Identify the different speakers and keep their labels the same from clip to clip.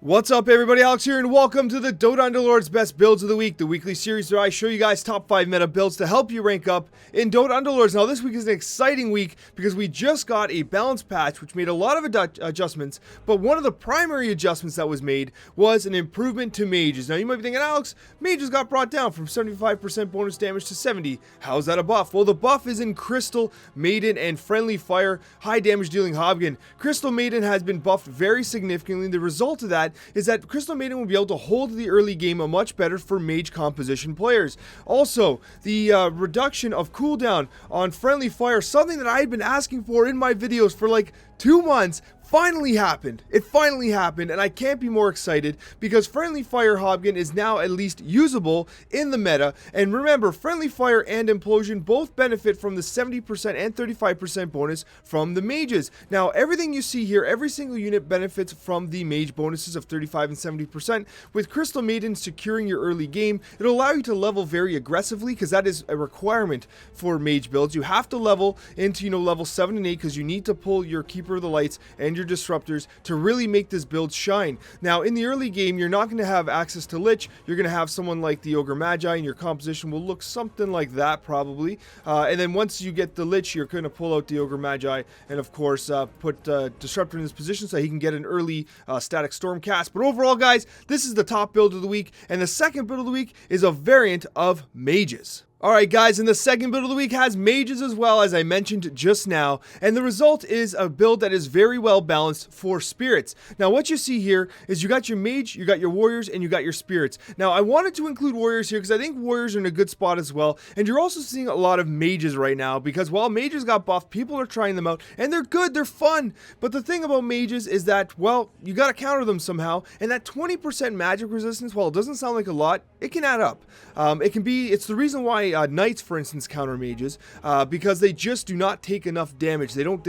Speaker 1: What's up everybody, Alex here and welcome to the Dota Underlords Best Builds of the Week, the weekly series where I show you guys top 5 meta builds to help you rank up in Dota Underlords. Now this week is an exciting week because we just got a balance patch which made a lot of adjustments, but one of the primary adjustments that was made was an improvement to mages. Now you might be thinking, Alex, mages got brought down from 75% bonus damage to 70. How's that a buff? Well, the buff is in Crystal Maiden and Friendly Fire, high damage dealing Hobgen. Crystal Maiden has been buffed very significantly. The result of that is that Crystal Maiden will be able to hold the early game much better for mage composition players. Also, the reduction of cooldown on Friendly Fire, something that I had been asking for in my videos for like 2 months, finally happened. It finally happened, and I can't be more excited because Friendly Fire Hobgen is now at least usable in the meta. And remember, Friendly Fire and Implosion both benefit from the 70% and 35% bonus from the mages. Now, everything you see here, every single unit benefits from the mage bonuses of 35 and 70%. With Crystal Maiden securing your early game, it'll allow you to level very aggressively because that is a requirement for mage builds. You have to level into, level 7 and 8 because you need to pull your Keeper of the Lights and your disruptors to really make this build shine. Now in the early game you're not going to have access to Lich. You're going to have someone like the Ogre Magi, and your composition will look something like that probably, and then once you get the Lich you're going to pull out the Ogre Magi and of course put Disruptor in his position so he can get an early static storm cast. But overall guys, this is the top build of the week, and the second build of the week is a variant of mages. Alright guys, and the second build of the week has mages as well, as I mentioned just now, and the result is a build that is very well balanced for spirits. Now what you see here is you got your mage, you got your warriors, and you got your spirits. Now I wanted to include warriors here because I think warriors are in a good spot as well, and you're also seeing a lot of mages right now because while mages got buffed, people are trying them out, and they're good, they're fun, but the thing about mages is that, well, you gotta counter them somehow, and that 20% magic resistance, while it doesn't sound like a lot, it can add up. It's the reason why knights, for instance, counter mages because they just do not take enough damage. They don't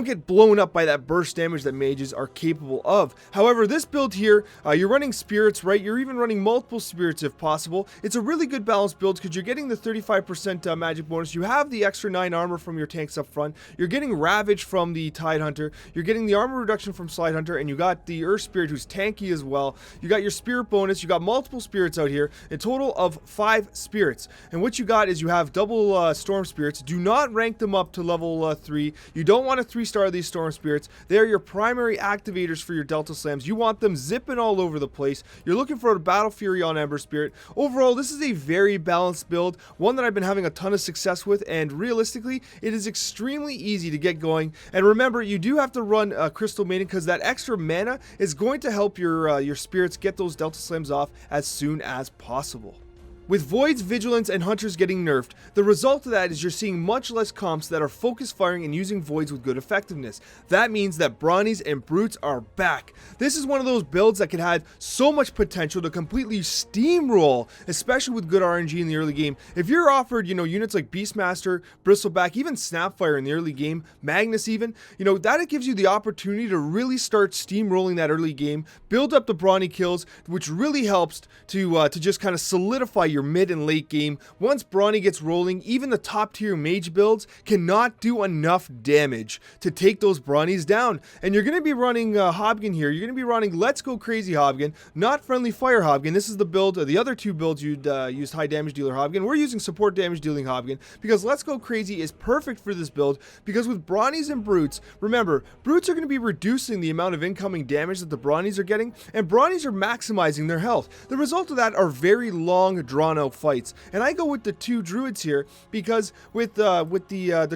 Speaker 1: get blown up by that burst damage that mages are capable of. However, this build here, you're running spirits, right? You're even running multiple spirits if possible. It's a really good balanced build because you're getting the 35% magic bonus. You have the extra 9 armor from your tanks up front. You're getting Ravage from the Tide Hunter. You're getting the armor reduction from Slide Hunter, and you got the Earth Spirit who's tanky as well. You got your spirit bonus. You got multiple spirits out here, a total of 5 spirits. And what you got is you have double storm spirits. Do not rank them up to level 3. You don't want to 3-star these storm spirits. They are your primary activators for your Delta Slams. You want them zipping all over the place. You're looking for a Battle Fury on Ember Spirit. Overall, this is a very balanced build, one that I've been having a ton of success with, and realistically, it is extremely easy to get going. And remember, you do have to run Crystal Maiden because that extra mana is going to help your spirits get those Delta Slams off as soon as possible. With Voids, Vigilance, and Hunters getting nerfed, the result of that is you're seeing much less comps that are focus firing and using Voids with good effectiveness. That means that Brawnies and Brutes are back. This is one of those builds that can have so much potential to completely steamroll, especially with good RNG in the early game. If you're offered, units like Beastmaster, Bristleback, even Snapfire in the early game, Magnus even, that it gives you the opportunity to really start steamrolling that early game, build up the Brawny kills, which really helps to just kind of solidify your mid and late game. Once Brawny gets rolling, even the top tier mage builds cannot do enough damage to take those Brawnies down. And you're going to be running Hobgen here. You're going to be running Let's Go Crazy Hobgen, not Friendly Fire Hobgen. This is the build, the other two builds you'd use high damage dealer Hobgen. We're using support damage dealing Hobgen because Let's Go Crazy is perfect for this build because with Brawnies and Brutes, remember, Brutes are going to be reducing the amount of incoming damage that the Brawnies are getting, and Brawnies are maximizing their health. The result of that are very long drawn out fights, and I go with the 2 druids here because with the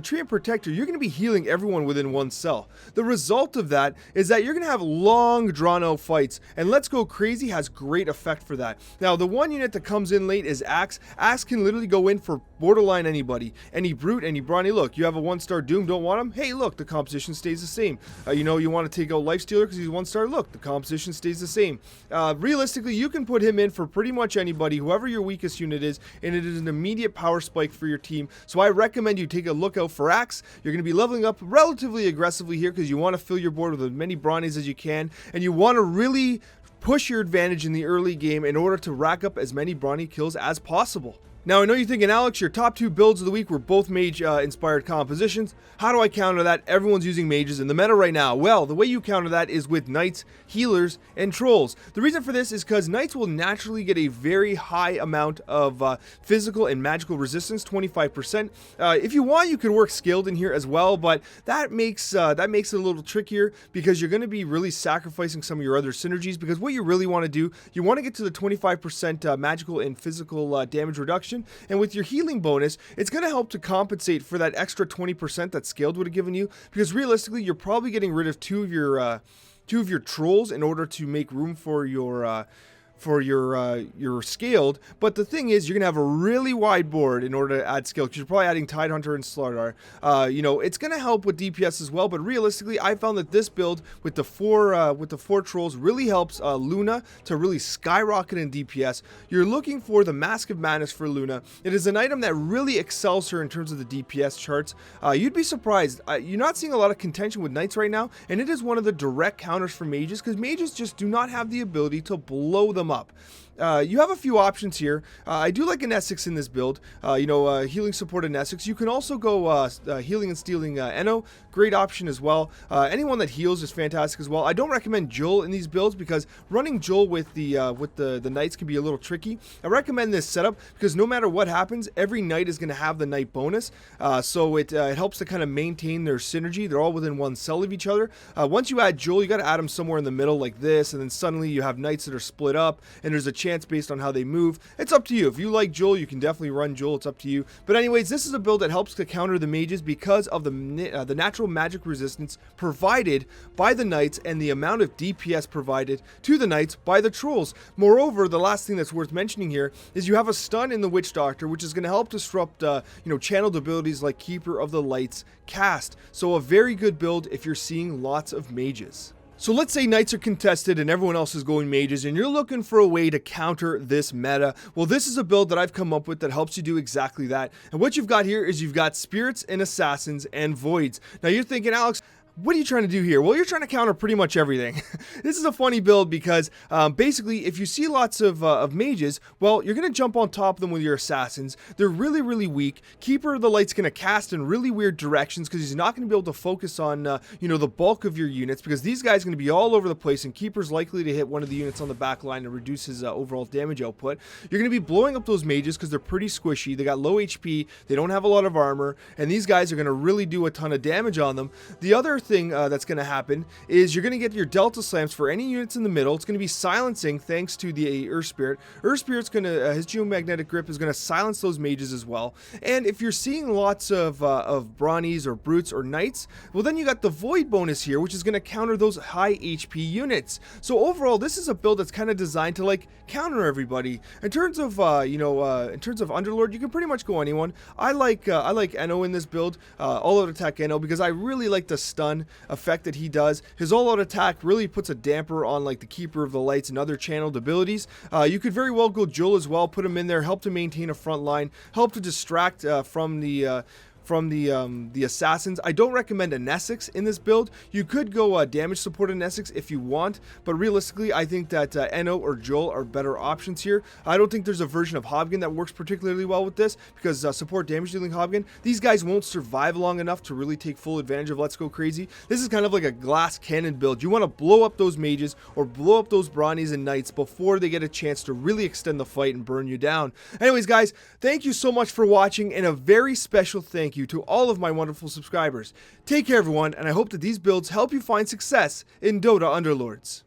Speaker 1: Treant Protector, you're going to be healing everyone within 1 cell. The result of that is that you're going to have long drawn out fights, and Let's Go Crazy has great effect for that. Now the one unit that comes in late is Axe. Axe can literally go in for borderline anybody, any Brute, any Brawny. Look, you have a 1-star Doom, don't want him? Hey look, the composition stays the same. You want to take out Lifestealer because he's 1-star, look, the composition stays the same. Realistically, you can put him in for pretty much anybody, whoever your weakest unit is, and it is an immediate power spike for your team. So I recommend you take a look out for Axe. You're going to be leveling up relatively aggressively here because you want to fill your board with as many Brawnies as you can, and you want to really push your advantage in the early game in order to rack up as many Brawny kills as possible. Now, I know you're thinking, Alex, your top 2 builds of the week were both mage-inspired compositions. How do I counter that? Everyone's using mages in the meta right now. Well, the way you counter that is with knights, healers, and trolls. The reason for this is because knights will naturally get a very high amount of physical and magical resistance, 25%. If you want, you could work skilled in here as well, but that makes it a little trickier because you're going to be really sacrificing some of your other synergies, because what you really want to do, you want to get to the 25% magical and physical damage reduction. And with your healing bonus, it's going to help to compensate for that extra 20% that scaled would have given you, because realistically, you're probably getting rid of two of your trolls in order to make room for your scaled. But the thing is, you're gonna have a really wide board in order to add skill, because you're probably adding Tidehunter and Slardar. It's gonna help with DPS as well, but realistically, I found that this build with the four trolls really helps Luna to really skyrocket in DPS. You're looking for the Mask of Madness for Luna. It is an item that really excels her in terms of the DPS charts. You'd be surprised. You're not seeing a lot of contention with knights right now, and it is one of the direct counters for mages, because mages just do not have the ability to blow them up. You have a few options here. I do like an Essex in this build, healing support in Essex. You can also go healing and stealing Eno, great option as well. Anyone that heals is fantastic as well. I don't recommend Jul in these builds because running Jul with the knights can be a little tricky. I recommend this setup because no matter what happens, every knight is going to have the knight bonus, so it helps to kind of maintain their synergy. They're all within one cell of each other. Once you add Jul, you got to add them somewhere in the middle like this, and then suddenly you have knights that are split up, and there's a chance based on how they move. It's up to you. If you like Jul, you can definitely run Jul. It's up to you. But anyways, this is a build that helps to counter the mages because of the natural magic resistance provided by the knights and the amount of DPS provided to the knights by the trolls. Moreover, the last thing that's worth mentioning here is you have a stun in the Witch Doctor, which is going to help disrupt channeled abilities like Keeper of the Light's cast. So a very good build if you're seeing lots of mages. So let's say knights are contested and everyone else is going mages and you're looking for a way to counter this meta. Well, this is a build that I've come up with that helps you do exactly that. And what you've got here is you've got spirits and assassins and voids. Now you're thinking, Alex, what are you trying to do here? Well, you're trying to counter pretty much everything. This is a funny build because basically if you see lots of mages, well, you're going to jump on top of them with your assassins. They're really, really weak. Keeper of the Light's going to cast in really weird directions because he's not going to be able to focus on, the bulk of your units, because these guys are going to be all over the place and Keeper's likely to hit one of the units on the back line and reduce his overall damage output. You're going to be blowing up those mages because they're pretty squishy. They got low HP. They don't have a lot of armor, and these guys are going to really do a ton of damage on them. The other thing that's going to happen is you're going to get your Delta Slams for any units in the middle. It's going to be silencing thanks to the Earth Spirit. Earth Spirit's going to, his Geomagnetic Grip is going to silence those mages as well. And if you're seeing lots of Brawnies or Brutes or Knights, well then you got the Void bonus here, which is going to counter those high HP units. So overall, this is a build that's kind of designed to like counter everybody. In terms of Underlord, you can pretty much go anyone. I like Eno in this build, all out attack Eno, because I really like the stun effect that he does. His all-out attack really puts a damper on like the Keeper of the Lights and other channeled abilities. You could very well go Jul as well, put him in there, help to maintain a front line, help to distract from the assassins. I don't recommend an Essex in this build. You could go damage support in Essex if you want, but realistically, I think that Eno or Jul are better options here. I don't think there's a version of Hobgen that works particularly well with this, because support damage dealing Hobgen, these guys won't survive long enough to really take full advantage of Let's Go Crazy. This is kind of like a glass cannon build. You want to blow up those mages or blow up those Brawnies and Knights before they get a chance to really extend the fight and burn you down. Anyways, guys, thank you so much for watching, and a very special thank you to all of my wonderful subscribers. Take care, everyone, and I hope that these builds help you find success in Dota Underlords.